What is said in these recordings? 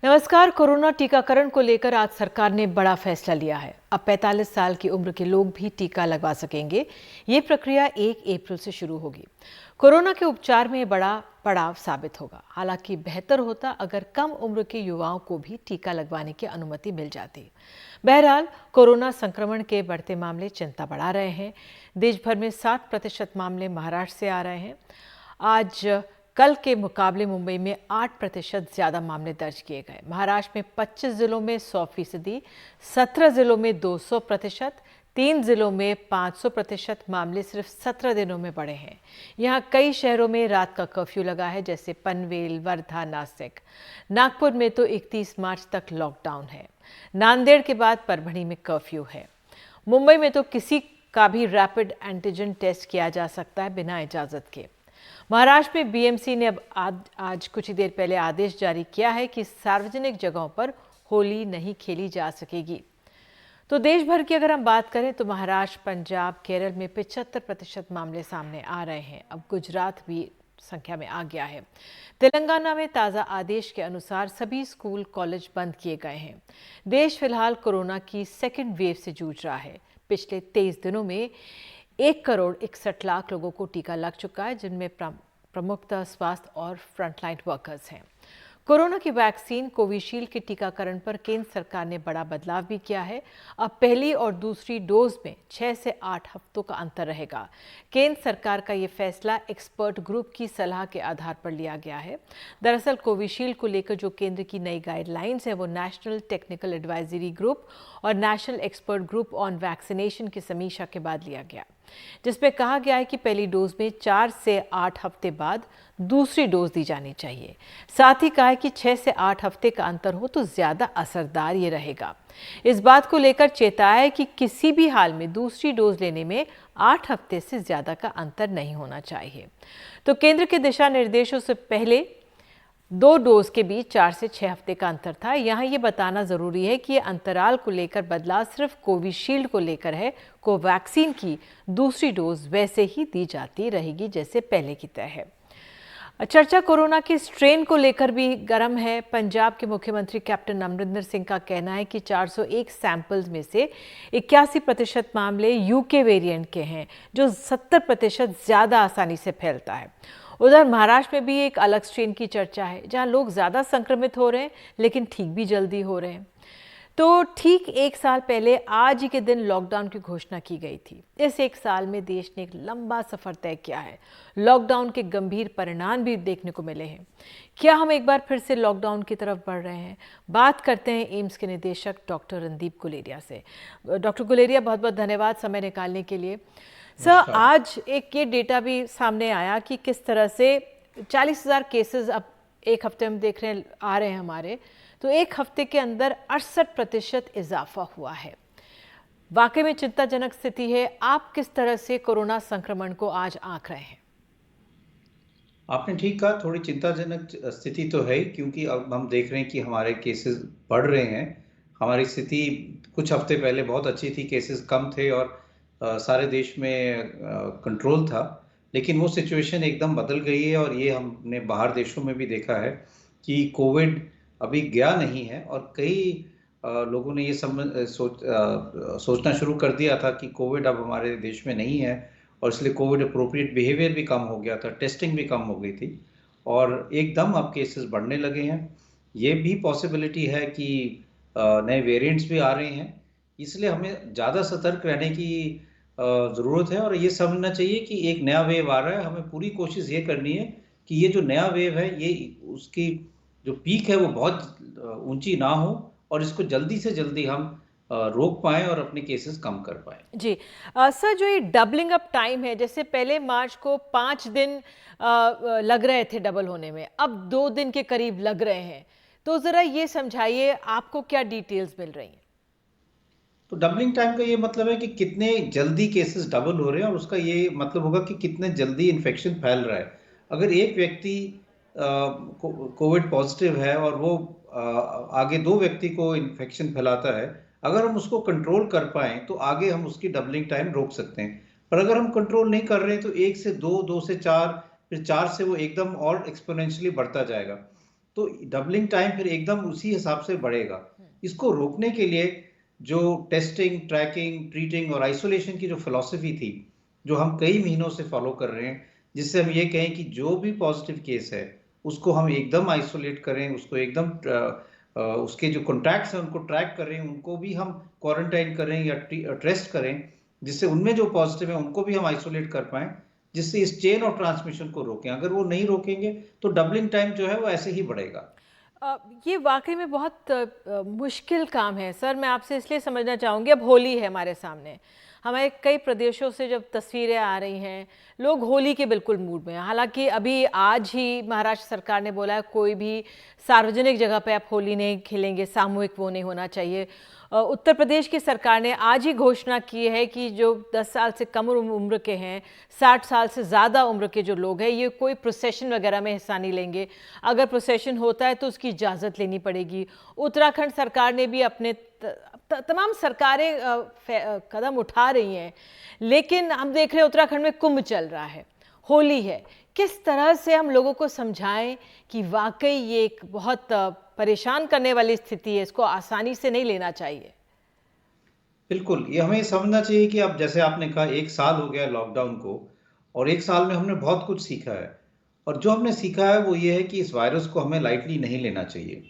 नमस्कार। कोरोना टीकाकरण को लेकर आज सरकार ने बड़ा फैसला लिया है। अब 45 साल की उम्र के लोग भी टीका लगवा सकेंगे। ये प्रक्रिया 1 अप्रैल से शुरू होगी। कोरोना के उपचार में बड़ा पड़ाव साबित होगा। हालांकि बेहतर होता अगर कम उम्र के युवाओं को भी टीका लगवाने की अनुमति मिल जाती। बहरहाल कोरोना संक्रमण के बढ़ते मामले चिंता बढ़ा रहे हैं। देश भर में 60% मामले महाराष्ट्र से आ रहे हैं। आज कल के मुकाबले मुंबई में 8% ज़्यादा मामले दर्ज किए गए। महाराष्ट्र में 25 जिलों में 100%, 17 जिलों में 200%, 3 जिलों में 500% मामले सिर्फ 17 दिनों में बढ़े हैं। यहाँ कई शहरों में रात का कर्फ्यू लगा है, जैसे पनवेल, वर्धा, नासिक। नागपुर में तो 31 मार्च तक लॉकडाउन है। नांदेड़ के बाद परभणी में कर्फ्यू है। मुंबई में तो किसी का भी रैपिड एंटीजन टेस्ट किया जा सकता है बिना इजाज़त के। महाराष्ट्र में बीएमसी ने अब आज कुछ ही देर पहले आदेश जारी किया है कि सार्वजनिक जगहों पर होली नहीं खेली जा सकेगी। तो देश भर की अगर हम बात करें तो महाराष्ट्र, पंजाब, केरल में 75% मामले सामने आ रहे हैं। अब गुजरात भी संख्या में आ गया है। तेलंगाना में ताज़ा आदेश के अनुसार सभी स्कूल, कॉलेज बंद किए गए हैं। देश फिलहाल कोरोना की सेकेंड वेव से जूझ रहा है। पिछले 23 दिनों में 1,61,00,000 लोगों को टीका लग चुका है, जिनमें प्रमुखतः स्वास्थ्य और फ्रंटलाइन वर्कर्स हैं। कोरोना की वैक्सीन कोविशील्ड के टीकाकरण पर केंद्र सरकार ने बड़ा बदलाव भी किया है। अब पहली और दूसरी डोज में 6 से 8 हफ्तों का अंतर रहेगा। केंद्र सरकार का ये फैसला एक्सपर्ट ग्रुप की सलाह के आधार पर लिया गया है। दरअसल कोविशील्ड को लेकर जो केंद्र की नई गाइडलाइंस है वो नेशनल टेक्निकल एडवाइजरी ग्रुप और national expert group on vaccination की समीक्षा के बाद लिया गया, जिसमें कहा गया है कि पहली डोज में 4 से 8 हफ्ते बाद दूसरी डोज दी जानी चाहिए। साथ ही कहा है कि 6 से 8 हफ्ते का अंतर हो तो ज्यादा असरदार ये रहेगा। इस बात को लेकर चेताया है कि किसी भी हाल में दूसरी डोज लेने में 8 हफ्ते से ज्यादा का अंतर नहीं होना चाहिए। तो केंद्र के दिशा निर्देशों से पहले 2 डोज के बीच 4 से 6 हफ्ते का अंतर था। यहाँ ये बताना जरूरी है कि ये अंतराल को लेकर बदलाव सिर्फ कोविशील्ड को लेकर है। कोवैक्सीन की दूसरी डोज वैसे ही दी जाती रहेगी जैसे पहले की तय है। चर्चा कोरोना के स्ट्रेन को लेकर भी गर्म है। पंजाब के मुख्यमंत्री कैप्टन अमरिंदर सिंह का कहना है कि 401 सैंपल्स में से 81% मामले यूके वेरिएंट के हैं, जो 70% ज्यादा आसानी से फैलता है। उधर महाराष्ट्र में भी एक अलग स्ट्रेन की चर्चा है, जहां लोग ज्यादा संक्रमित हो रहे हैं लेकिन ठीक भी जल्दी हो रहे हैं। तो ठीक 1 साल पहले आज ही के दिन लॉकडाउन की घोषणा की गई थी। इस 1 साल में देश ने एक लंबा सफर तय किया है। लॉकडाउन के गंभीर परिणाम भी देखने को मिले हैं। क्या हम एक बार फिर से लॉकडाउन की तरफ बढ़ रहे हैं? बात करते हैं एम्स के निदेशक डॉक्टर रणदीप गुलेरिया से। डॉक्टर गुलेरिया, बहुत बहुत धन्यवाद समय निकालने के लिए। सर, आज एक ये डेटा भी सामने आया कि किस तरह से 40,000 केसेस अब एक हफ्ते में देख रहे हैं आ रहे हैं हमारे, तो एक हफ्ते के अंदर 68% इजाफा हुआ है। वाकई में चिंताजनक स्थिति है। आप किस तरह से कोरोना संक्रमण को आज आंक रहे हैं? आपने ठीक कहा, थोड़ी चिंताजनक स्थिति तो है, क्योंकि अब हम देख रहे हैं कि हमारे केसेस बढ़ रहे हैं। हमारी स्थिति कुछ हफ्ते पहले बहुत अच्छी थी, केसेस कम थे और सारे देश में कंट्रोल था। लेकिन वो सिचुएशन एकदम बदल गई है और ये हमने बाहर देशों में भी देखा है कि कोविड अभी गया नहीं है। और कई लोगों ने ये सोचना शुरू कर दिया था कि कोविड अब हमारे देश में नहीं है और इसलिए कोविड अप्रोप्रिएट बिहेवियर भी कम हो गया था, टेस्टिंग भी कम हो गई थी और एकदम अब केसेस बढ़ने लगे हैं। ये भी पॉसिबिलिटी है कि नए वेरिएंट्स भी आ रहे हैं, इसलिए हमें ज़्यादा सतर्क रहने की ज़रूरत है। और ये समझना चाहिए कि एक नया वेव आ रहा है। हमें पूरी कोशिश ये करनी है कि ये जो नया वेव है, ये उसकी जो पीक है वो बहुत ऊंची ना हो और इसको जल्दी से जल्दी हम रोक पाएं और अपने केसेस कम कर पाएं। जी सर, जो ये डबलिंग अप टाइम है, जैसे पहले मार्च को 5 दिन लग रहे थे डबल होने में, अब 2 दिन के करीब लग रहे हैं, तो जरा ये समझाइए आपको क्या डिटेल्स मिल रही हैं? तो डबलिंग टाइम का ये मतलब है कि कितने जल्दी केसेस डबल हो रहे हैं और उसका ये मतलब होगा कि कितने जल्दी इन्फेक्शन फैल रहा है। अगर एक व्यक्ति कोविड पॉजिटिव है और वो आगे 2 व्यक्ति को इन्फेक्शन फैलाता है, अगर हम उसको कंट्रोल कर पाएं तो आगे हम उसकी डबलिंग टाइम रोक सकते हैं। पर अगर हम कंट्रोल नहीं कर रहे तो 1 से 2, 2 से 4, फिर 4 से वो एकदम और एक्सपोनेंशियली बढ़ता जाएगा। तो डबलिंग टाइम फिर एकदम उसी हिसाब से बढ़ेगा। इसको रोकने के लिए जो टेस्टिंग, ट्रैकिंग, ट्रीटिंग और आइसोलेशन की जो फिलॉसफी थी, जो हम कई महीनों से फॉलो कर रहे हैं, जिससे हम ये कहें कि जो भी पॉजिटिव केस है उसको हम एकदम आइसोलेट करें, उसको एकदम उसके जो कॉन्टैक्ट्स हैं उनको ट्रैक करें, उनको भी हम क्वारंटाइन करें या टेस्ट करें, जिससे उनमें जो पॉजिटिव है उनको भी हम आइसोलेट कर पाएं, जिससे इस चेन ऑफ ट्रांसमिशन को रोकें। अगर वो नहीं रोकेंगे तो डबलिंग टाइम जो है वो ऐसे ही बढ़ेगा। ये वाकई में बहुत मुश्किल काम है सर। मैं आपसे इसलिए समझना चाहूँगी, अब होली है हमारे सामने, हमारे कई प्रदेशों से जब तस्वीरें आ रही हैं, लोग होली के बिल्कुल मूड में हैं। हालांकि अभी आज ही महाराष्ट्र सरकार ने बोला है कोई भी सार्वजनिक जगह पे आप होली नहीं खेलेंगे, सामूहिक वो नहीं होना चाहिए। उत्तर प्रदेश की सरकार ने आज ही घोषणा की है कि जो 10 साल से कम उम्र के हैं, 60 साल से ज़्यादा उम्र के जो लोग हैं, ये कोई प्रोसेशन वगैरह में हिस्सा नहीं लेंगे। अगर प्रोसेशन होता है तो उसकी इजाज़त लेनी पड़ेगी। उत्तराखंड सरकार ने भी अपने तमाम सरकारें कदम उठा रही हैं, लेकिन हम देख रहे हैं उत्तराखंड में कुंभ चल रहा है, होली है। किस तरह से हम लोगों को समझाएं कि वाकई ये एक बहुत परेशान करने वाली स्थिति है, इसको आसानी से नहीं लेना चाहिए। बिल्कुल, ये हमें समझना चाहिए कि अब जैसे आपने कहा 1 साल हो गया लॉकडाउन को, और 1 साल में हमने बहुत कुछ सीखा है, और जो हमने सीखा है वो ये है कि इस वायरस को हमें लाइटली नहीं लेना चाहिए।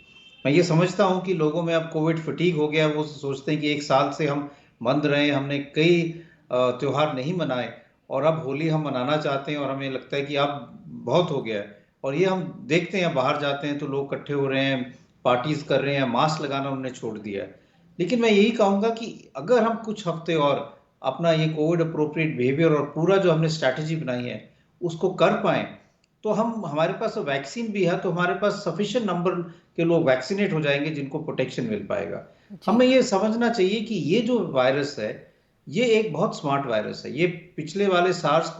मैं ये समझता हूँ कि लोगों में अब कोविड फटीग हो गया, वो सोचते हैं कि 1 साल से हम बंद रहे, हमने कई त्योहार नहीं मनाए और अब होली हम मनाना चाहते हैं, और हमें लगता है कि अब बहुत हो गया है। और ये हम देखते हैं, बाहर जाते हैं तो लोग इकट्ठे हो रहे हैं, पार्टीज कर रहे हैं, मास्क लगाना उन्होंने छोड़ दिया है। लेकिन मैं यही कहूंगा कि अगर हम कुछ हफ्ते और अपना ये कोविड अप्रोप्रिएट बिहेवियर और पूरा जो हमने स्ट्रैटेजी बनाई है उसको कर पाए, तो हम, हमारे पास वैक्सीन भी है, तो हमारे पास सफिशिएंट नंबर के लोग वैक्सीनेट हो जाएंगे जिनको प्रोटेक्शन मिल पाएगा। हमें ये समझना चाहिए कि ये जो वायरस है ये एक बहुत स्मार्ट वायरस है। ये पिछले वाले सार्स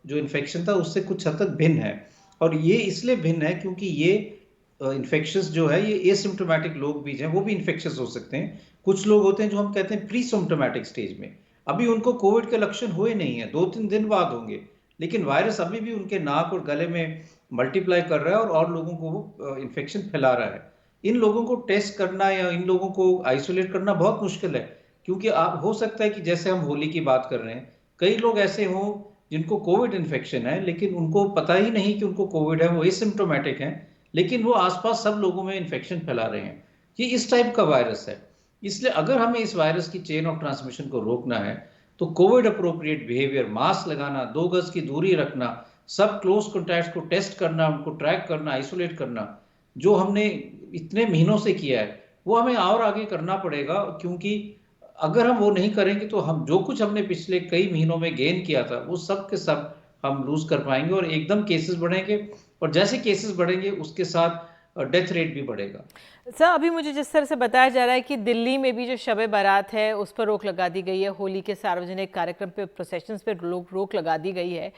जो इन्फेक्शन था उससे कुछ हद तक भिन्न है, और ये इसलिए भिन्न है क्योंकि ये इन्फेक्शस जो है, ये एसिम्प्टोमेटिक लोग भी हैं, वो भी इन्फेक्शस हो सकते हैं। कुछ लोग होते हैं जो हम कहते हैं प्री सिम्प्टोमेटिक स्टेज में, अभी उनको कोविड के लक्षण हुए नहीं है, 2-3 दिन बाद होंगे, लेकिन वायरस अभी भी उनके नाक और गले में मल्टीप्लाई कर रहा है और लोगों को इन्फेक्शन फैला रहा है। इन लोगों को टेस्ट करना या इन लोगों को आइसोलेट करना बहुत मुश्किल है, क्योंकि आप, हो सकता है कि जैसे हम होली की बात कर रहे हैं, कई लोग ऐसे हों जिनको कोविड इन्फेक्शन है लेकिन उनको पता ही नहीं कि उनको कोविड है, वो एसिम्प्टोमेटिक हैं, लेकिन वो आसपास सब लोगों में इन्फेक्शन फैला रहे हैं। ये इस टाइप का वायरस है। इसलिए अगर हमें इस वायरस की चेन ऑफ ट्रांसमिशन को रोकना है तो कोविड अप्रोप्रिएट बिहेवियर, मास्क लगाना, 2 गज की दूरी रखना, सब क्लोज कॉन्टैक्ट्स को टेस्ट करना, उनको ट्रैक करना, आइसोलेट करना, जो हमने इतने महीनों से किया है वो हमें और आगे करना पड़ेगा, क्योंकि अगर हम वो नहीं करेंगे तो हम जो कुछ हमने पिछले कई महीनों में गेन किया था वो सब के सब हम लूज कर पाएंगे, और एकदम केसेस बढ़ेंगे, और जैसे केसेस बढ़ेंगे उसके साथ डेथ रेट भी बढ़ेगा। सर, अभी मुझे जिस तरह से बताया जा रहा है कि दिल्ली में भी जो शब बारात है उस पर रोक लगा दी गई है, होली के सार्वजनिक कार्यक्रम पे, प्रोसेशंस पे रोक लगा दी गई है,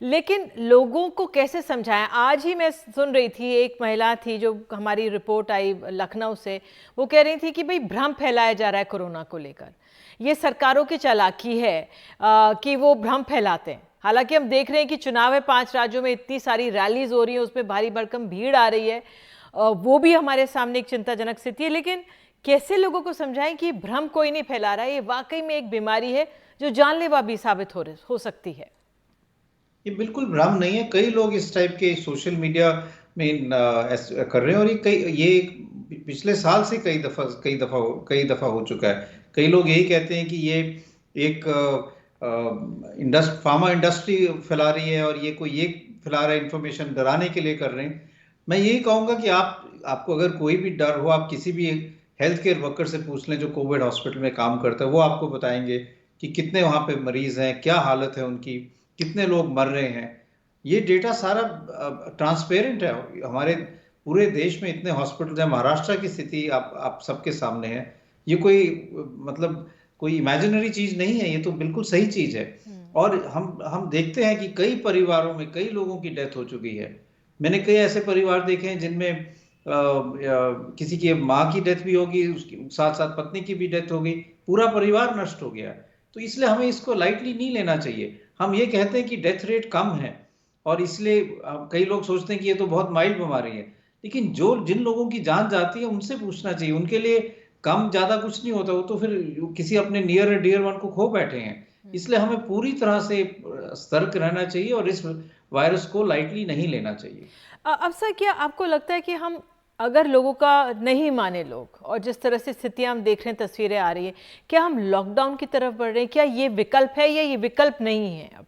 लेकिन लोगों को कैसे समझाएं? आज ही मैं सुन रही थी, एक महिला थी जो, हमारी रिपोर्ट आई लखनऊ से, वो कह रही थी कि भाई भ्रम फैलाया जा रहा है कोरोना को लेकर, ये सरकारों की चालाकी है कि वो भ्रम फैलाते हैं। हालांकि हम देख रहे हैं कि चुनाव है, 5 राज्यों में इतनी सारी रैलीज हो रही है, उसमें भारी भरकम भीड़ आ रही है, वो भी हमारे सामने एक चिंताजनक स्थिति है। लेकिन कैसे लोगों को समझाएं कि भ्रम कोई नहीं फैला रहा है, ये वाकई में एक बीमारी है जो जानलेवा भी साबित हो सकती है। ये बिल्कुल भ्रम नहीं है, कई लोग इस टाइप के सोशल मीडिया में कर रहे हैं, और ये पिछले साल से कई दफा हो चुका है। कई लोग यही कहते हैं कि ये एक फार्मा इंडस्ट्री फैला रही है, और ये फैला रहा है इंफॉर्मेशन, डराने के लिए कर रहे हैं। मैं यही कहूंगा कि आपको अगर कोई भी डर हो, आप किसी भी हेल्थ केयर वर्कर से पूछ लें जो कोविड हॉस्पिटल में काम करता है, वो आपको बताएंगे कि कितने वहां पे मरीज हैं, क्या हालत है उनकी, कितने लोग मर रहे हैं। ये डेटा सारा ट्रांसपेरेंट है। हमारे पूरे देश में इतने हॉस्पिटल हैं, महाराष्ट्र की स्थिति आप सबके सामने है। ये कोई मतलब कोई इमेजिनरी चीज नहीं है, ये तो बिल्कुल सही चीज है। और हम देखते हैं कि कई परिवारों में कई लोगों की डेथ हो चुकी है। मैंने कई ऐसे परिवार देखे हैं जिनमें किसी की माँ की डेथ भी होगी, उसकी साथ साथ पत्नी की भी डेथ हो गई, पूरा परिवार नष्ट हो गया। तो इसलिए हमें इसको लाइटली नहीं लेना चाहिए। हम ये कहते हैं कि डेथ रेट कम है, और इसलिए कई लोग सोचते हैं कि ये तो बहुत माइल्ड बीमारी है, लेकिन जो जिन लोगों की जान जाती है उनसे पूछना चाहिए। उनके लिए कम ज्यादा कुछ नहीं होता, वो तो फिर किसी अपने नियर डियर वन को खो बैठे हैं। इसलिए हमें पूरी तरह से सतर्क रहना चाहिए और इस वायरस को लाइटली नहीं लेना चाहिए। अब सर, क्या आपको लगता है कि हम अगर लोगों का नहीं माने लोग, और जिस तरह से स्थितियां हम देख रहे हैं, तस्वीरें आ रही है, क्या हम लॉकडाउन की तरफ बढ़ रहे हैं? क्या ये विकल्प है या ये विकल्प नहीं है अब?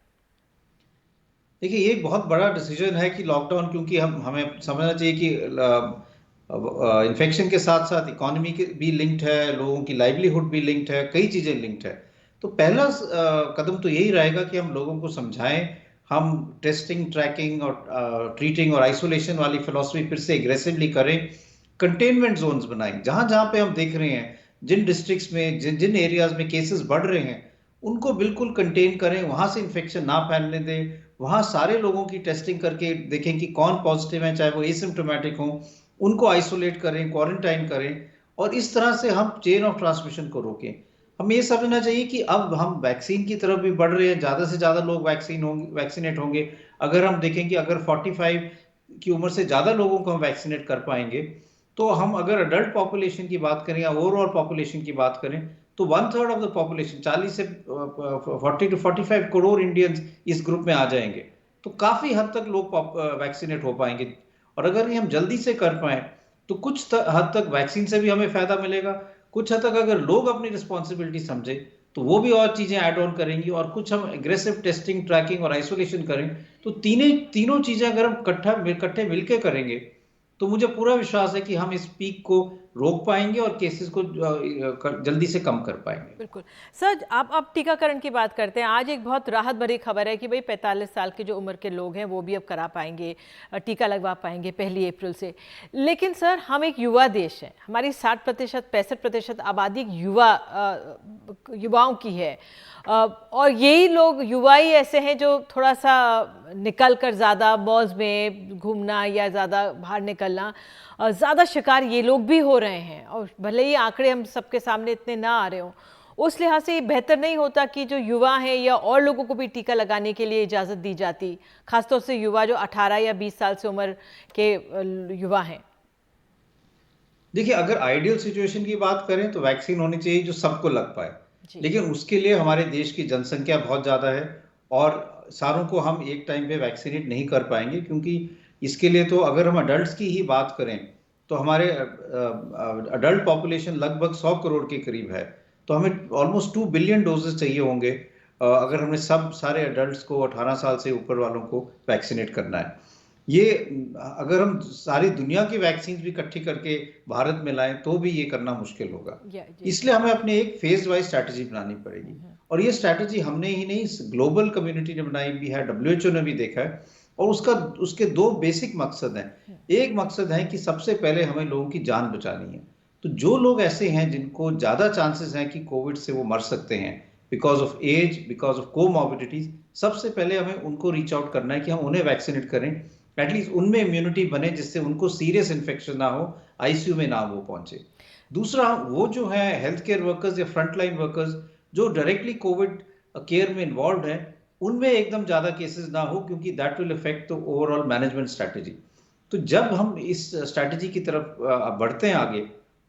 देखिए, ये एक बहुत बड़ा डिसीजन है कि लॉकडाउन, क्योंकि हम हमें समझना चाहिए कि इन्फेक्शन के साथ साथ इकोनॉमी के भी लिंक्ड है, लोगों की लाइवलीहुड भी लिंक्ड है, कई चीजें लिंक्ड है। तो पहला कदम तो यही रहेगा कि हम लोगों को समझाएं। हम टेस्टिंग, ट्रैकिंग और ट्रीटिंग और आइसोलेशन वाली फिलॉसफी फिर से एग्रेसिवली करें। कंटेनमेंट जोन्स बनाएं, जहां जहां पे हम देख रहे हैं, जिन डिस्ट्रिक्ट्स में, जिन जिन एरियाज में केसेस बढ़ रहे हैं, उनको बिल्कुल कंटेन करें, वहां से इन्फेक्शन ना फैलने दें। वहां सारे लोगों की टेस्टिंग करके देखें कि कौन पॉजिटिव है, चाहे वो एसिम्प्टोमेटिक हो, उनको आइसोलेट करें, क्वारंटाइन करें, और इस तरह से हम चेन ऑफ ट्रांसमिशन को रोकें। हमें ये समझना चाहिए कि अब हम वैक्सीन की तरफ भी बढ़ रहे हैं, ज्यादा से ज्यादा लोग वैक्सीनेट होंगे। अगर हम देखें कि अगर 45 की उम्र से ज्यादा लोगों को हम वैक्सीनेट कर पाएंगे, तो हम अगर अडल्ट पॉपुलेशन की बात करें या ओवरऑल पॉपुलेशन की बात करें, तो 1/3 ऑफ द पॉपुलेशन, 40 से 40 टू 45 करोड़ इंडियंस इस ग्रुप में आ जाएंगे। तो काफी हद तक लोग वैक्सीनेट हो पाएंगे। और अगर ये हम जल्दी से कर पाए, तो कुछ हद तक वैक्सीन से भी हमें फायदा मिलेगा। कुछ हद तक अगर लोग अपनी रिस्पॉन्सिबिलिटी समझे, तो वो भी और चीजें ऐड ऑन करेंगी, और कुछ हम एग्रेसिव टेस्टिंग, ट्रैकिंग और आइसोलेशन करें, तो तीनों चीजें अगर हम इकट्ठे मिलकर करेंगे, तो मुझे पूरा विश्वास है कि हम इस पीक को रोक पाएंगे और केसेस को जल्दी से कम कर पाएंगे। बिल्कुल। सर, आप टीकाकरण की बात करते हैं। आज एक बहुत राहत भरी खबर है कि भाई 45 साल की जो उम्र के लोग हैं वो भी अब करा पाएंगे, टीका लगवा पाएंगे 1 अप्रैल से। लेकिन सर, हम एक युवा देश हैं, हमारी 60% 65% आबादी युवाओं की है। और यही लोग, युवा ही ऐसे हैं जो थोड़ा सा निकल कर ज़्यादा मॉल्स में घूमना या ज़्यादा बाहर निकलना, ज़्यादा शिकार ये लोग भी हो रहे हैं। और भले ही आंकड़े हम सबके सामने इतने ना आ रहे हों, उस लिहाज से ये बेहतर नहीं होता कि जो युवा हैं या और लोगों को भी टीका लगाने के लिए इजाज़त दी जाती, खासतौर से युवा जो 18 या 20 साल से उम्र के युवा हैं? देखिए, अगर आइडियल सिचुएशन की बात करें, तो वैक्सीन होनी चाहिए जो सबको लग पाए। जी। लेकिन उसके लिए हमारे देश की जनसंख्या बहुत ज़्यादा है, और सारों को हम एक टाइम पे वैक्सीनेट नहीं कर पाएंगे, क्योंकि इसके लिए तो अगर हम अडल्ट की ही बात करें, तो हमारे अडल्ट पॉपुलेशन लगभग 100 करोड़ के करीब है। तो हमें ऑलमोस्ट 2 बिलियन डोजेस चाहिए होंगे, अगर हमने सब सारे अडल्ट को, 18 साल से ऊपर वालों को वैक्सीनेट करना है। ये अगर हम सारी दुनिया की वैक्सीन भी इकट्ठी करके भारत में लाएं, तो भी ये करना मुश्किल होगा। इसलिए हमें अपनी एक फेज वाइज स्ट्रैटेजी बनानी पड़ेगी, और ये स्ट्रैटेजी हमने ही नहीं, ग्लोबल कम्युनिटी ने बनाई भी है, WHO ने भी देखा है। और उसके दो बेसिक मकसद हैं। एक मकसद है कि सबसे पहले हमें लोगों की जान बचानी है। तो जो लोग ऐसे हैं जिनको ज्यादा चांसेस हैं कि कोविड से वो मर सकते हैं, because of age, because of comorbidities, सबसे पहले हमें उनको रीच आउट करना है कि हम उन्हें वैक्सीनेट करें। एटलीस्ट उनमें इम्यूनिटी बने, जिससे उनको सीरियस इन्फेक्शन ना हो, आईसीयू में ना वो पहुंचे। दूसरा, वो जो है हेल्थ केयर वर्कर्स या फ्रंट लाइन वर्कर्स जो डायरेक्टली कोविड केयर में इन्वॉल्व हैं, उनमें एकदम ज्यादा केसेस ना हो, क्योंकि that will affect the overall management strategy. तो जब हम इस स्ट्रैटेजी की तरफ बढ़ते हैं आगे,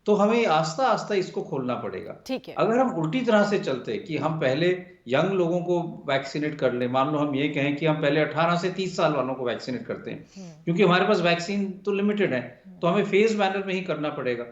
तो हमें आस्ता आस्ता इसको खोलना पड़ेगा। ठीक है। अगर हम उल्टी तरह से चलते कि हम पहले यंग लोगों को वैक्सीनेट कर ले, मान लो हम ये कहें कि हम पहले 18 से 30 साल वालों को वैक्सीनेट करते हैं, क्योंकि हमारे पास वैक्सीन तो लिमिटेड है, तो हमें फेज मैनर में ही करना पड़ेगा।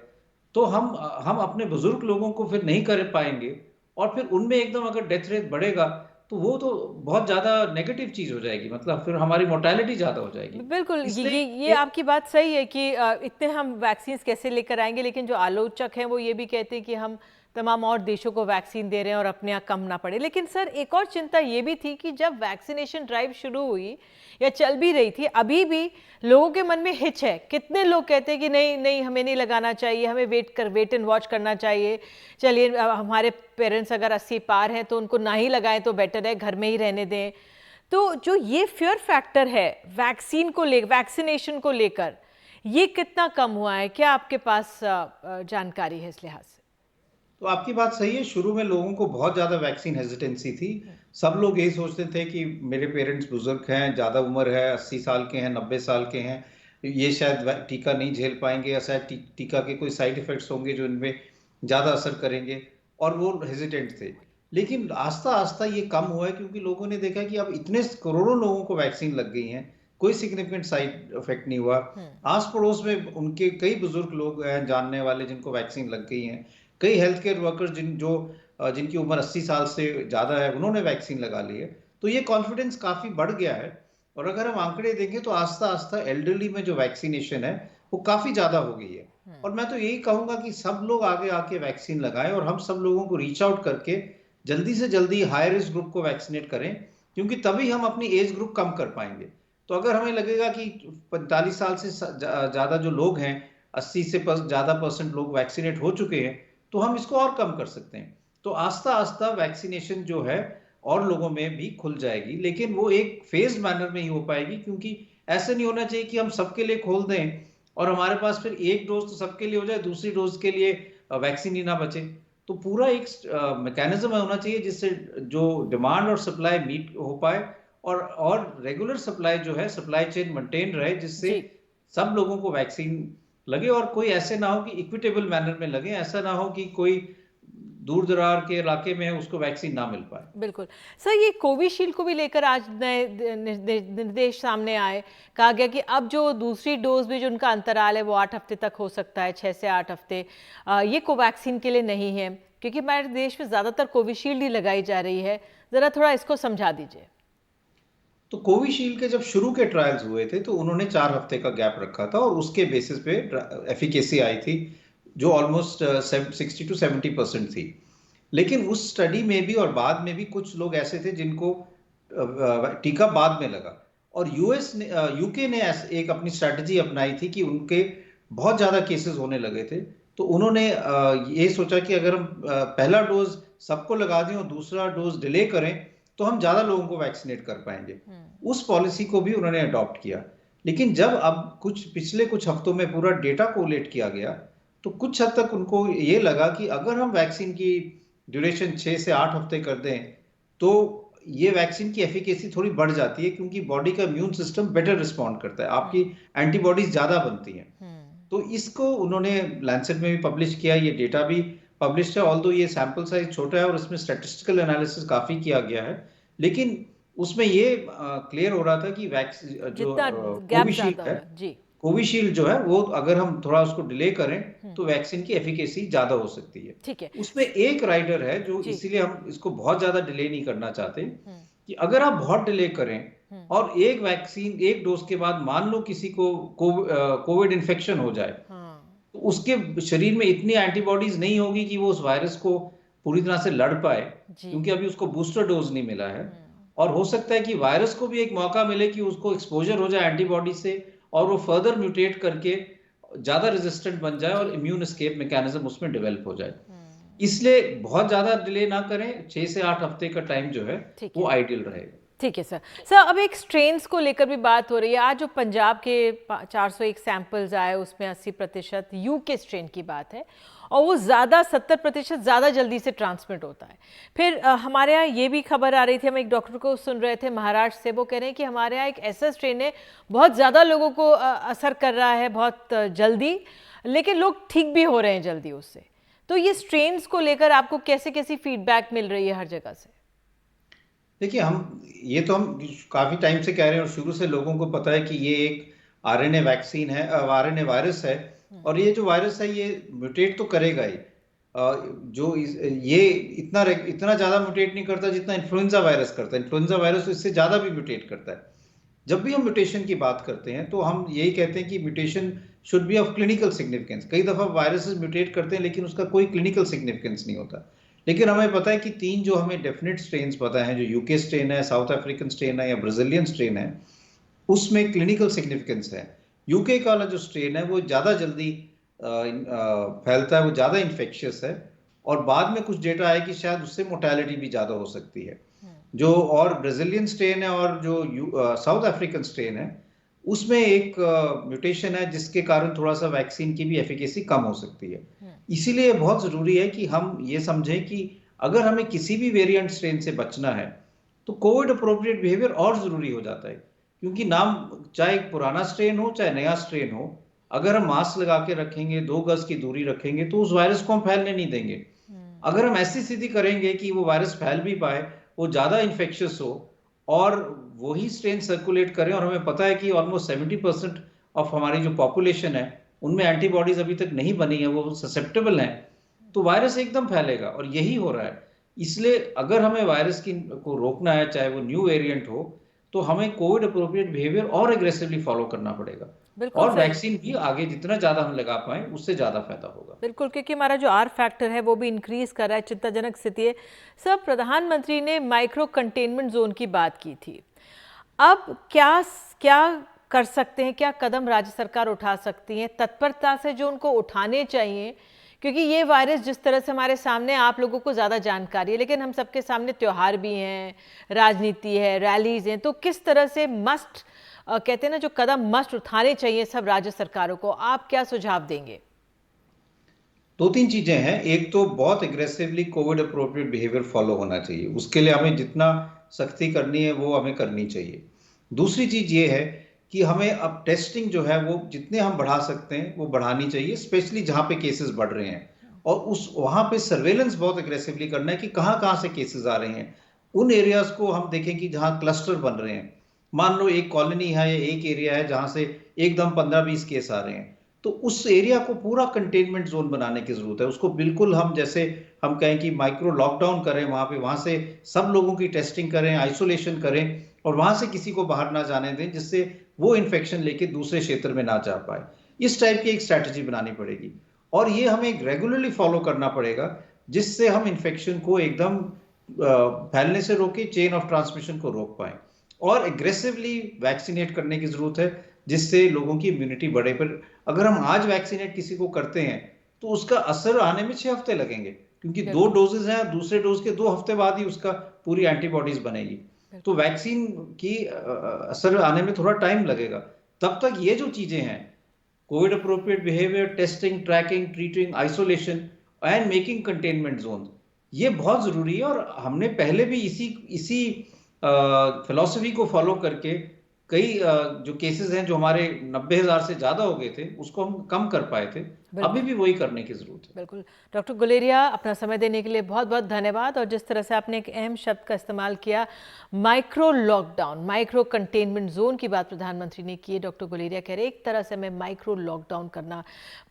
तो हम अपने बुजुर्ग लोगों को फिर नहीं कर पाएंगे, और फिर उनमें एकदम अगर डेथ रेट बढ़ेगा, तो वो तो बहुत ज्यादा नेगेटिव चीज हो जाएगी, मतलब फिर हमारी मोर्टेलिटी ज्यादा हो जाएगी। बिल्कुल, ये इसलिए आपकी बात सही है कि इतने हम वैक्सीन कैसे लेकर आएंगे, लेकिन जो आलोचक हैं वो ये भी कहते हैं कि हम तमाम और देशों को वैक्सीन दे रहे हैं और अपने यहाँ कम ना पड़े। लेकिन सर, एक और चिंता ये भी थी कि जब वैक्सीनेशन ड्राइव शुरू हुई या चल भी रही थी, अभी भी लोगों के मन में हिच है। कितने लोग कहते हैं कि नहीं नहीं, हमें नहीं लगाना चाहिए, हमें वेट एंड वॉच करना चाहिए। चलिए, हमारे पेरेंट्स अगर 80 पार हैं तो उनको ना ही लगाएं तो बेटर है, घर में ही रहने दें। तो जो ये फियर फैक्टर है वैक्सीनेशन को लेकर, ये कितना कम हुआ है? क्या आपके पास जानकारी है इस लिहाज से? तो आपकी बात सही है, शुरू में लोगों को बहुत ज्यादा वैक्सीन हेजिटेंसी थी। सब लोग यही सोचते थे कि मेरे पेरेंट्स बुजुर्ग हैं, ज्यादा उम्र है, 80 साल के हैं, 90 साल के हैं, ये शायद टीका नहीं झेल पाएंगे, या शायद टीका के कोई साइड इफेक्ट्स होंगे जो इनमें ज़्यादा असर करेंगे, और वो हेजिटेंट थे। लेकिन आस्ता आस्ता ये कम हुआ है, क्योंकि लोगों ने देखा कि अब इतने करोड़ों लोगों को वैक्सीन लग गई हैं, कोई सिग्निफिकेंट साइड इफेक्ट नहीं हुआ। आस पड़ोस में उनके कई बुजुर्ग लोग हैं जानने वाले जिनको वैक्सीन लग गई हैं, कई हेल्थ केयर वर्कर्स जिनकी उम्र 80 साल से ज़्यादा है, उन्होंने वैक्सीन लगा ली है। तो ये कॉन्फिडेंस काफ़ी बढ़ गया है। और अगर हम आंकड़े देखें तो आस्ता आस्ता एल्डरली में जो वैक्सीनेशन है वो काफ़ी ज़्यादा हो गई है। और मैं तो यही कहूँगा कि सब लोग आगे आके वैक्सीन लगाएं, और हम सब लोगों को रीच आउट करके जल्दी से जल्दी हाई रिस्क ग्रुप को वैक्सीनेट करें, क्योंकि तभी हम अपनी एज ग्रुप कम कर पाएंगे। तो अगर हमें लगेगा कि 45 साल से ज़्यादा जो लोग हैं, 80 से ज़्यादा % लोग वैक्सीनेट हो चुके हैं, तो हम इसको और कम कर सकते हैं। तो आस्ता आस्ता वैक्सीनेशन जो है और लोगों में भी खुल जाएगी, लेकिन वो एक फेज मैनर में ही हो पाएगी, क्योंकि ऐसे नहीं होना चाहिए कि हम सबके लिए खोल दें और हमारे पास फिर एक डोज तो सबके लिए हो जाए, दूसरी डोज के लिए वैक्सीन ही ना बचे। तो पूरा एक मैकेनिज्म होना चाहिए जिससे जो डिमांड और सप्लाई मीट हो पाए, और रेगुलर सप्लाई जो है, सप्लाई चेन मेंटेन रहे, जिससे जी सब लोगों को वैक्सीन लगे, और कोई ऐसे ना हो कि इक्विटेबल मैनर में लगे, ऐसा ना हो कि कोई दूर दरार के इलाके में है उसको वैक्सीन ना मिल पाए। बिल्कुल सर, ये कोविशील्ड को भी लेकर आज नए निर्देश सामने आए। कहा गया कि अब जो दूसरी डोज भी जो उनका अंतराल है वो 8 हफ्ते तक हो सकता है, 6 से 8 हफ्ते। ये कोवैक्सीन के लिए नहीं है, क्योंकि हमारे देश में ज़्यादातर कोविशील्ड ही लगाई जा रही है। ज़रा थोड़ा इसको समझा दीजिए। तो कोविशील्ड के जब शुरू के ट्रायल्स हुए थे तो उन्होंने 4 हफ्ते का गैप रखा था, और उसके बेसिस पे एफिकेसी आई थी जो ऑलमोस्ट 60 to 70% थी। लेकिन उस स्टडी में भी और बाद में भी कुछ लोग ऐसे थे जिनको टीका बाद में लगा, और यूके ने एक अपनी स्ट्रैटेजी अपनाई थी कि उनके बहुत ज़्यादा केसेस होने लगे थे। तो उन्होंने ये सोचा कि अगर हम पहला डोज सबको लगा दें और दूसरा डोज डिले करें तो हम ज़्यादा लोगों को वैक्सीनेट कर पाएंगे। उस पॉलिसी को भी उन्होंने अडॉप्ट किया। लेकिन जब अब पिछले कुछ हफ्तों में पूरा डेटा कोलेट किया गया, तो कुछ हद तक उनको ये लगा कि अगर हम वैक्सीन की ड्यूरेशन 6 से 8 हफ्ते कर दें तो ये वैक्सीन की एफिकेसी थोड़ी बढ़ जाती है, क्योंकि बॉडी का इम्यून सिस्टम बेटर रिस्पॉन्ड करता है, आपकी एंटीबॉडीज ज़्यादा बनती हैं। तो इसको उन्होंने लैंसेट में भी पब्लिश किया, ये डेटा भी पब्लिश है, ऑल्दो ये सैंपल साइज छोटा है और इसमें स्टैटिस्टिकल एनालिसिस काफ़ी किया गया है, लेकिन उसमें ये क्लियर हो रहा था कि वैक्सीन जो कोविशील्ड है, जी कोविशील्ड जो है वो अगर हम थोड़ा उसको डिले करें तो वैक्सीन की एफिकेसी ज्यादा हो सकती है। ठीक है। उसमें एक राइडर है जो इसीलिए हम इसको बहुत ज्यादा डिले नहीं करना चाहते, कि अगर आप बहुत डिले करें और एक वैक्सीन एक डोज के बाद मान लो किसी को कोविड इन्फेक्शन हो जाए, तो उसके शरीर में इतनी एंटीबॉडीज नहीं होगी कि वो उस वायरस को पूरी तरह से लड़ पाए, क्योंकि अभी उसको बूस्टर डोज नहीं मिला है। और हो सकता है कि वायरस को भी एक मौका मिले कि उसको एक्सपोजर हो जाए एंटीबॉडी से, और वो फर्दर म्यूटेट करके ज्यादा रेजिस्टेंट बन जाए और इम्यून एस्केप मैकेनिज्म उसमें डेवलप हो जाए। इसलिए बहुत ज्यादा डिले ना करें, 6 से 8 हफ्ते का टाइम जो है वो आइडियल रहेगा। ठीक है सर। सर, अब एक स्ट्रेन्स को लेकर भी बात हो रही है। आज जो पंजाब के 401 सैंपल्स आए उसमें 80% यूके स्ट्रेन की बात है, और वो ज़्यादा 70% ज़्यादा जल्दी से ट्रांसमिट होता है। फिर हमारे यहाँ ये भी खबर आ रही थी, हम एक डॉक्टर को सुन रहे थे महाराष्ट्र से, वो कह रहे हैं कि हमारे यहाँ एक ऐसा स्ट्रेन है बहुत ज़्यादा लोगों को असर कर रहा है बहुत जल्दी, लेकिन लोग ठीक भी हो रहे हैं जल्दी उससे। तो ये स्ट्रेन्स को लेकर आपको कैसी फीडबैक मिल रही है हर जगह से? देखिए, हम काफी टाइम से कह रहे हैं, और शुरू से लोगों को पता है कि ये एक आरएनए वैक्सीन है, आरएनए वायरस है, और ये जो वायरस है ये म्यूटेट तो करेगा ही। ये इतना ज्यादा म्यूटेट नहीं करता जितना इन्फ्लुएंजा वायरस करता है। इन्फ्लुएंजा वायरस तो इससे ज्यादा भी म्यूटेट करता है। जब भी हम म्यूटेशन की बात करते हैं तो हम यही कहते हैं कि mutation should be of clinical significance. कई दफा वायरसेस म्यूटेट करते हैं लेकिन उसका कोई क्लिनिकल सिग्निफिकेंस नहीं होता। लेकिन हमें पता है कि 3 जो हमें डेफिनेट स्ट्रेन पता है, जो यूके स्ट्रेन है, साउथ अफ्रीकन स्ट्रेन है या ब्राजीलियन स्ट्रेन है, उसमें क्लिनिकल सिग्निफिकेंस है। यूके का वाला जो स्ट्रेन है वो ज़्यादा जल्दी फैलता है, वो ज़्यादा इन्फेक्शियस है, और बाद में कुछ डेटा है कि शायद उससे मोर्टेलिटी भी ज़्यादा हो सकती है। जो और ब्राजीलियन स्ट्रेन है और जो साउथ अफ्रीकन स्ट्रेन है, उसमें एक म्यूटेशन है जिसके कारण थोड़ा सा वैक्सीन की भी एफिकेसी कम हो सकती है। इसीलिए बहुत ज़रूरी है कि हम ये समझें कि अगर हमें किसी भी वेरिएंट स्ट्रेन से बचना है तो कोविड अप्रोप्रिएट बिहेवियर और ज़रूरी हो जाता है, क्योंकि नाम चाहे पुराना स्ट्रेन हो चाहे नया स्ट्रेन हो, अगर हम मास्क लगा के रखेंगे, 2 गज की दूरी रखेंगे, तो उस वायरस को हम फैलने नहीं देंगे। अगर हम ऐसी स्थिति करेंगे कि वो वायरस फैल भी पाए, वो ज्यादा इंफेक्शियस हो और वही स्ट्रेन सर्कुलेट करें, और हमें पता है कि ऑलमोस्ट 70% ऑफ हमारी जो पॉपुलेशन है उनमें एंटीबॉडीज अभी तक नहीं बनी है, वो ससेप्टेबल हैं, तो वायरस एकदम फैलेगा। और यही हो रहा है। इसलिए अगर हमें वायरस को रोकना है, चाहे वो न्यू वेरिएंट हो, तो हमें कोविड अप्रोप्रिएट बिहेवियर और एग्रेसिवली फॉलो करना पड़ेगा। बिल्कुल और सही। वैक्सीन भी आगे जितना ज्यादा हम लगा पाए उससे ज्यादा फायदा होगा। बिल्कुल, क्योंकि हमारा जो आर फैक्टर है वो भी इंक्रीज कर रहा है, चिंताजनक स्थिति है। सब प्रधानमंत्री ने माइक्रो कंटेनमेंट जोन की बात की थी। अब क्या क्या कर सकते हैं, क्या कदम राज्य सरकार उठा सकती है तत्परता से जो उनको उठाने चाहिए? क्योंकि ये वायरस जिस तरह से हमारे सामने, आप लोगों को ज़्यादा जानकारी है, लेकिन हम सबके सामने त्यौहार भी हैं, राजनीति है, रैलीज हैं, तो किस तरह से कहते हैं ना, जो कदम मस्ट उठाने चाहिए सब राज्य सरकारों को, आप क्या सुझाव देंगे? 2-3 चीजें हैं। एक तो बहुत aggressively Covid appropriate behaviour follow होना चाहिए, उसके लिए हमें जितना सख्ती करनी है वो हमें करनी चाहिए। दूसरी चीज ये है कि हमें अब टेस्टिंग जो है वो जितने हम बढ़ा सकते हैं वो बढ़ानी चाहिए, स्पेशली जहां पे केसेस बढ़ रहे हैं, और उस वहां पे सर्वेलेंस बहुत एग्रेसिवली करना है कि कहां कहां से केसेस आ रहे हैं। उन एरियाज को हम देखें कि जहां क्लस्टर बन रहे हैं, मान लो एक कॉलोनी है या एक एरिया है जहां से एकदम 15-20 केस आ रहे हैं, तो उस एरिया को पूरा कंटेनमेंट जोन बनाने की जरूरत है। उसको बिल्कुल हम, जैसे हम कहें कि माइक्रो लॉकडाउन करें, वहां पे, वहां से सब लोगों की टेस्टिंग करें, आइसोलेशन करें, और वहां से किसी को बाहर ना जाने दें, जिससे वो इन्फेक्शन लेके दूसरे क्षेत्र में ना जा पाए। इस टाइप की एक स्ट्रैटेजी बनानी पड़ेगी, और ये हमें रेगुलरली फॉलो करना पड़ेगा, जिससे हम इन्फेक्शन को एकदम फैलने से रोके, चेन ऑफ ट्रांसमिशन को रोक पाए। और एग्रेसिवली वैक्सीनेट करने की जरूरत है, जिससे लोगों की इम्यूनिटी बढ़े। पर अगर हम आज वैक्सीनेट किसी को करते हैं तो उसका असर आने में 6 हफ्ते लगेंगे, क्योंकि 2 डोजेज हैं, दूसरे डोज के 2 हफ्ते बाद ही उसका पूरी एंटीबॉडीज बनेगी। तो वैक्सीन की असर आने में थोड़ा टाइम लगेगा। तब तक ये जो चीजें हैं, COVID appropriate behaviour, testing, tracking, treating, isolation and making containment zone, ये बहुत जरूरी है। और हमने पहले भी इसी फिलॉसफी को फॉलो करके कई जो केसेस हैं जो हमारे 90,000 से ज्यादा हो गए थे, उसको हम कम कर पाए थे। अभी भी वही करने की जरूरत है। बिल्कुल। डॉक्टर गुलेरिया, अपना समय देने के लिए बहुत बहुत धन्यवाद। और जिस तरह से आपने एक अहम शब्द का इस्तेमाल किया, micro lockdown, micro containment zone की बात प्रधानमंत्री ने की है। डॉक्टर गुलेरिया कह रहे एक तरह से हमें माइक्रो लॉकडाउन करना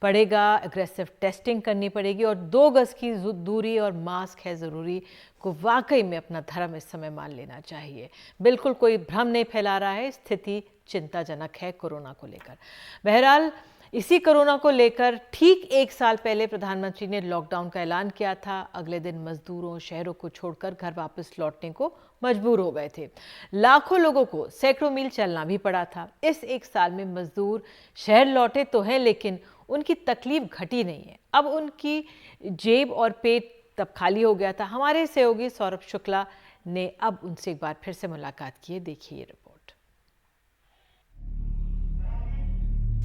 पड़ेगा, एग्रेसिव टेस्टिंग करनी पड़ेगी, और 2 गज की दूरी और मास्क है ज़रूरी को वाकई में अपना धर्म इस समय मान लेना चाहिए। बिल्कुल कोई भ्रम नहीं फैला रहा है, स्थिति चिंताजनक है कोरोना को लेकर। बहरहाल, इसी कोरोना को लेकर ठीक 1 साल पहले प्रधानमंत्री ने लॉकडाउन का ऐलान किया था। अगले दिन मजदूरों, शहरों को छोड़कर घर वापस लौटने को मजबूर हो गए थे। लाखों लोगों को सैकड़ों मील चलना भी पड़ा था। इस 1 साल में मजदूर शहर लौटे तो हैं, लेकिन उनकी तकलीफ घटी नहीं है। अब उनकी जेब और पेट तब खाली हो गया था। हमारे सहयोगी सौरभ शुक्ला ने अब उनसे एक बार फिर से मुलाकात की है। देखिए ये रिपोर्ट।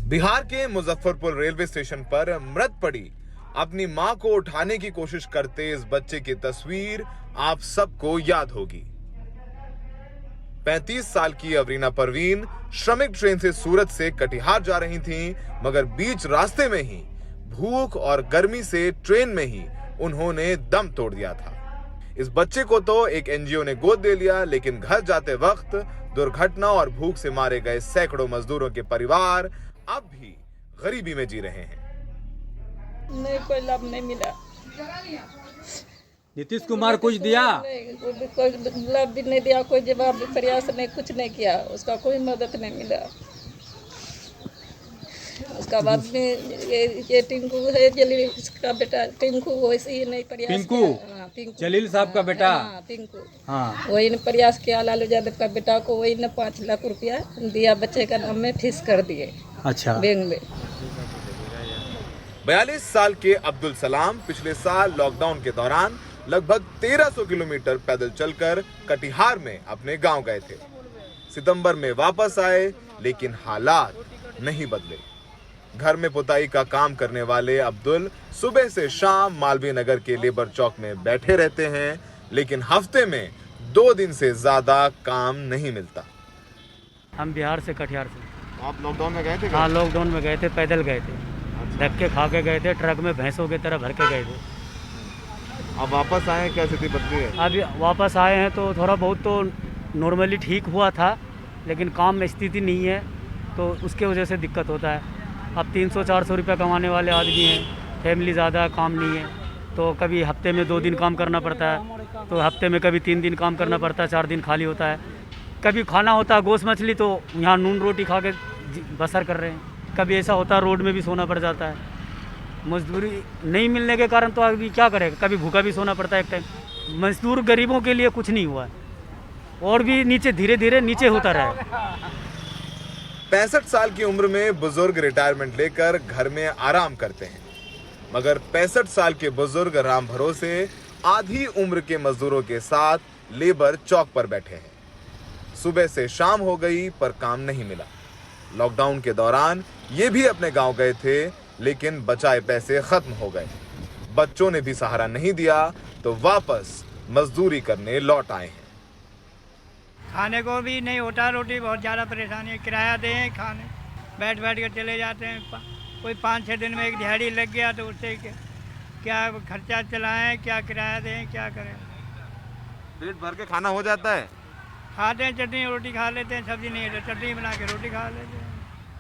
बिहार के मुजफ्फरपुर रेलवे स्टेशन पर मृत पड़ी अपनी मां को उठाने की कोशिश करते इस बच्चे की तस्वीर आप सबको याद होगी। 35 साल की अवरीना परवीन श्रमिक ट्रेन से सूरत से कटिहार जा रही थीं, मगर बीच रास्ते में ही भूख और गर्मी से ट्रेन में ही उन्होंने दम तोड़ दिया था। इस बच्चे को तो एक एनजीओ ने गोद दे लिया, लेकिन घर जाते वक्त दुर्घटना और भूख से मारे गए सैकड़ों मजदूरों के परिवार अब भी गरीबी में जी रहे हैं। नहीं, कोई लाभ नहीं मिला। नीतीश कुमार कुछ दिया? कोई लाभ भी नहीं दिया, कोई जवाब भी, प्रयास नहीं, कुछ नहीं किया, उसका कोई मदद नहीं मिला। उसका बाद में ये टिंकू है, जलील का बेटा टिंकू, वैसे ही नहीं प्रयास टिंकू? हाँ, टिंकू जलील साहब का बेटा? हाँ, टिंकू। हाँ, वही ने प्रयास किया, लालू यादव का बेटा को वही ने 5 लाख रुपया दिया, बच्चे का नाम में फीस कर दिए। अच्छा। बैंक में 42 साल के अब्दुल सलाम पिछले साल लॉकडाउन के दौरान लगभग 1300 किलोमीटर पैदल चलकर कटिहार में अपने गांव गए थे। सितंबर में वापस आए, लेकिन हालात नहीं बदले। घर में पुताई का काम करने वाले अब्दुल सुबह से शाम मालवीय नगर के लेबर चौक में बैठे रहते हैं, लेकिन हफ्ते में 2 दिन से ज्यादा काम नहीं मिलता। हम बिहार से, कटिहार से। आप लॉकडाउन में गए थे? हाँ, लॉकडाउन में गए थे, पैदल गए थे। धक्के खा के गए थे, ट्रक में भैंसों की तरह भर के गए थे। अब वापस आए, क्या स्थिति बदली है? अभी वापस आए हैं तो थोड़ा बहुत तो नॉर्मली ठीक हुआ था, लेकिन काम में स्थिति नहीं है, तो उसके वजह से दिक्कत होता है। अब 300-400 रुपये कमाने वाले आदमी हैं, फैमिली ज़्यादा, काम नहीं है, तो कभी हफ्ते में 2 दिन काम करना पड़ता है, तो हफ्ते में कभी 3 दिन काम करना पड़ता है, 4 दिन खाली होता है। कभी खाना होता है गोश्त मछली, तो यहाँ नून रोटी खा के बसर कर रहे हैं। कभी ऐसा होता है रोड में भी सोना पड़ जाता है। मजदूरी नहीं मिलने के कारण तो अभी क्या करेगा, कभी भूखा भी सोना पड़ता है एक टाइम। मजदूर गरीबों के लिए कुछ नहीं हुआ है, और भी नीचे धीरे धीरे नीचे होता रहा। 65 साल की उम्र में बुजुर्ग रिटायरमेंट लेकर घर में आराम करते हैं, मगर 65 साल के बुजुर्ग राम भरोसे आधी उम्र के मजदूरों के साथ लेबर चौक पर बैठे हैं। सुबह से शाम हो गई पर काम नहीं मिला। लॉकडाउन के दौरान ये भी अपने गांव गए थे, लेकिन बचाए पैसे खत्म हो गए। बच्चों ने भी सहारा नहीं दिया तो वापस मजदूरी करने लौट आए हैं। खाने को भी नहीं होता, रोटी बहुत ज़्यादा परेशानी है। किराया दें, खाने बैठ के चले जाते हैं। कोई 5-6 दिन में एक दिहाड़ी लग गया तो उससे क्या खर्चा चलाएं, क्या किराया दें, क्या करें। पेट भर के खाना हो जाता है? खाते हैं, चटनी रोटी खा लेते हैं, सब्जी नहीं है तो चटनी बना के रोटी खा लेते हैं।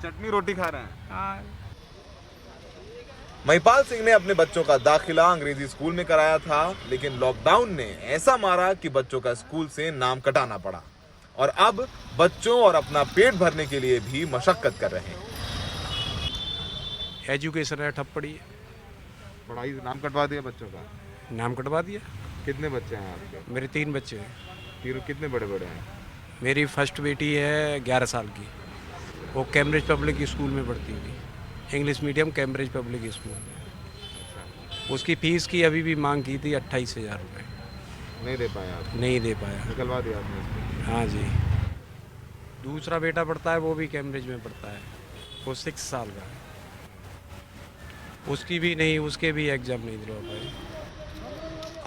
चटनी रोटी खा रहे हैं? हाँ। महिपाल सिंह ने अपने बच्चों का दाखिला अंग्रेजी स्कूल में कराया था, लेकिन लॉकडाउन ने ऐसा मारा कि बच्चों का स्कूल से नाम कटाना पड़ा और अब बच्चों और अपना पेट भरने के लिए भी मशक्कत कर रहे हैं। एजुकेशन है ठप पड़ी है। पढ़ाई नाम कटवा दिया बच्चों का? नाम कटवा दिया। कितने बच्चे हैं आपके? मेरे 3 बच्चे हैं। तीनों कितने बड़े बड़े हैं? मेरी फर्स्ट बेटी है 11 साल की, वो कैम्ब्रिज पब्लिक स्कूल में पढ़ती थी, English medium Cambridge public school में। उसकी फ़ीस की अभी भी मांग की थी 28,000 रुपये। नहीं दे पाया आप? नहीं दे पाया। निकलवा दिया आपने? हाँ जी। दूसरा बेटा पढ़ता है, वो भी कैम्ब्रिज में पढ़ता है, वो 6 साल का है, उसकी भी नहीं, उसके भी एग्ज़ाम नहीं दिलवा पाए।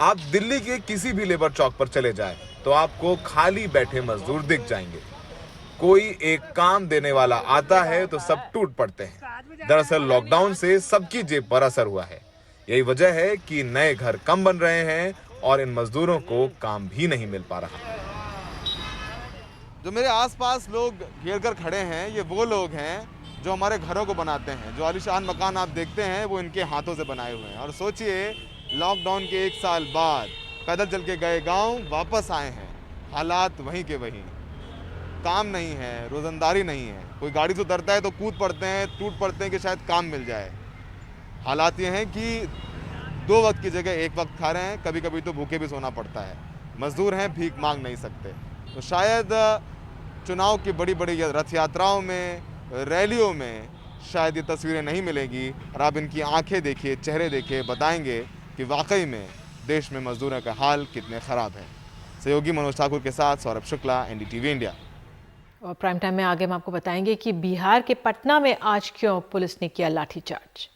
आप दिल्ली के किसी भी लेबर चौक पर चले जाएं तो आपको खाली बैठे मजदूर दिख जाएंगे। कोई एक काम देने वाला आता है तो सब टूट पड़ते हैं। दरअसल लॉकडाउन से सबकी जेब पर असर हुआ है। यही वजह है कि नए घर कम बन रहे हैं और इन मजदूरों को काम भी नहीं मिल पा रहा। जो मेरे आसपास लोग घेर कर खड़े हैं, ये वो लोग हैं जो हमारे घरों को बनाते हैं। जो आलीशान मकान आप देखते हैं वो इनके हाथों से बनाए हुए हैं। और सोचिए, लॉकडाउन के 1 साल बाद पैदल चल के गए गांव वापस आए हैं, हालात वहीं के वहीं। काम नहीं है, रोजंदारी नहीं है। कोई गाड़ी से उतरता है तो कूद पड़ते हैं, टूट पड़ते हैं कि शायद काम मिल जाए। हालात ये हैं कि 2 वक्त की जगह 1 वक्त खा रहे हैं, कभी कभी तो भूखे भी सोना पड़ता है। मजदूर हैं, भीख मांग नहीं सकते। तो शायद चुनाव की बड़ी बड़ी रथ यात्राओं में, रैलियों में शायद ये तस्वीरें नहीं मिलेंगी। और आप इनकी आंखें देखिए, चेहरे देखिए, बताएंगे कि वाकई में देश में मजदूरों का हाल कितने ख़राब है। सहयोगी मनोज ठाकुर के साथ सौरभ शुक्ला, NDTV इंडिया। और प्राइम टाइम में आगे हम आपको बताएंगे कि बिहार के पटना में आज क्यों पुलिस ने किया लाठीचार्ज।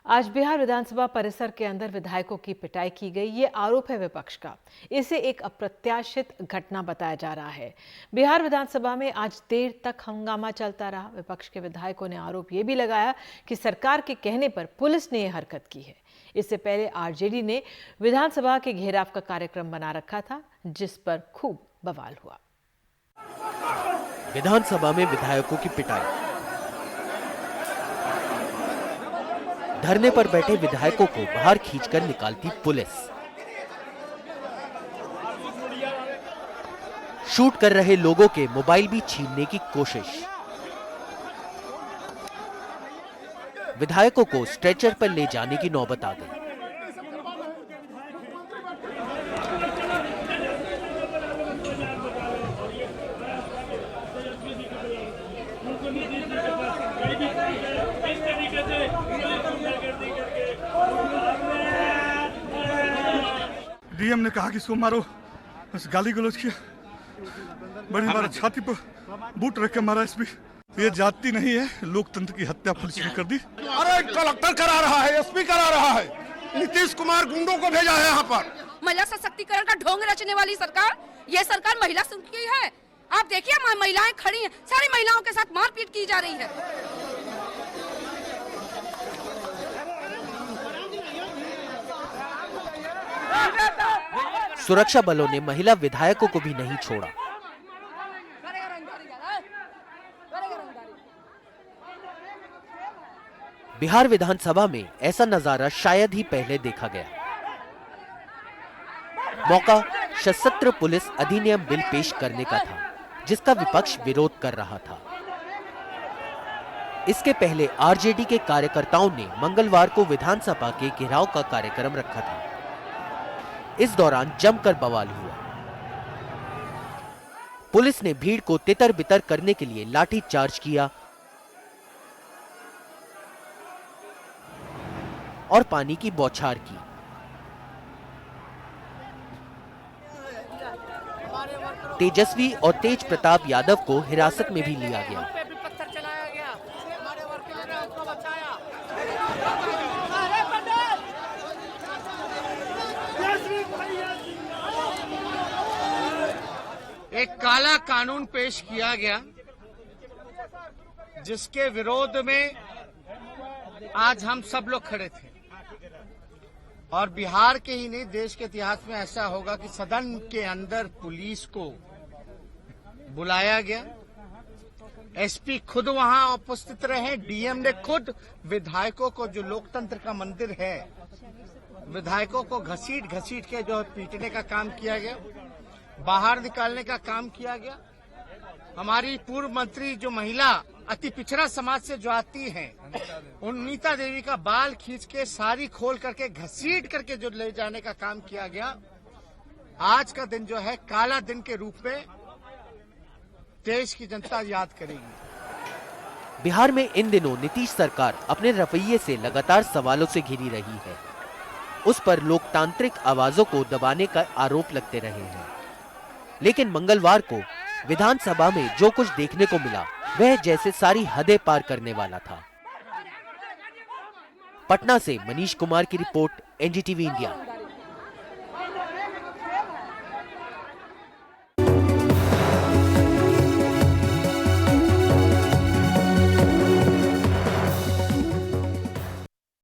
आज बिहार विधानसभा परिसर के अंदर विधायकों की पिटाई की गई, ये आरोप है विपक्ष का। इसे एक अप्रत्याशित घटना बताया जा रहा है। बिहार विधानसभा में आज देर तक हंगामा चलता रहा। विपक्ष के विधायकों ने आरोप ये भी लगाया कि सरकार के कहने पर पुलिस ने यह हरकत की है। इससे पहले RJD ने विधानसभा के घेराव का कार्यक्रम बना रखा था, जिस पर खूब बवाल हुआ। विधानसभा में विधायकों की पिटाई, धरने पर बैठे विधायकों को बाहर खींचकर निकालती पुलिस, शूट कर रहे लोगों के मोबाइल भी छीनने की कोशिश, विधायकों को स्ट्रेचर पर ले जाने की नौबत आ गई। DM ने कहा कि इसको मारो, बस गाली गलौज किया, बड़ी हमारा छाती पर बूट रख के मारा एसपी। ये जाति नहीं है, लोकतंत्र की हत्या पुलिस ने कर दी। अरे कलेक्टर करा रहा है, एसपी करा रहा है, नीतीश कुमार गुंडों को भेजा है यहाँ पर। महिला सशक्तिकरण का ढोंग रचने वाली सरकार, ये सरकार महिला सुन की है। आप देखिए महिलाएं खड़ी हैं, सारी महिलाओं के साथ मारपीट की जा रही है। सुरक्षा बलों ने महिला विधायकों को भी नहीं छोड़ा। बिहार विधानसभा में ऐसा नजारा शायद ही पहले देखा गया। मौका सशस्त्र पुलिस अधिनियम बिल पेश करने का था, जिसका विपक्ष विरोध कर रहा था। इसके पहले आरजेडी के कार्यकर्ताओं ने मंगलवार को विधानसभा के घेराव का कार्यक्रम रखा था। इस दौरान जमकर बवाल हुआ। पुलिस ने भीड़ को तितर बितर करने के लिए लाठीचार्ज किया और पानी की बौछार की। तेजस्वी और तेज प्रताप यादव को हिरासत में भी लिया गया। एक काला कानून पेश किया गया, जिसके विरोध में आज हम सब लोग खड़े थे। और बिहार के ही नहीं, देश के इतिहास में ऐसा होगा कि सदन के अंदर पुलिस को बुलाया गया, एसपी खुद वहां उपस्थित रहे, डीएम ने खुद विधायकों को, जो लोकतंत्र का मंदिर है, विधायकों को घसीट घसीट के जो पीटने का काम किया गया, बाहर निकालने का काम किया गया। हमारी पूर्व मंत्री जो महिला अति पिछड़ा समाज से जो आती हैं, उन नीता देवी का बाल खींच के साड़ी खोल करके घसीट करके जो ले जाने का काम किया गया। आज का दिन जो है काला दिन के रूप में देश की जनता याद करेगी। बिहार में इन दिनों नीतीश सरकार अपने रवैये से लगातार सवालों से घिरी रही है। उस पर लोकतांत्रिक आवाजों को दबाने का आरोप लगते रहे हैं। लेकिन मंगलवार को विधानसभा में जो कुछ देखने को मिला, वह जैसे सारी हदें पार करने वाला था। पटना से मनीष कुमार की रिपोर्ट, एनडीटीवी इंडिया।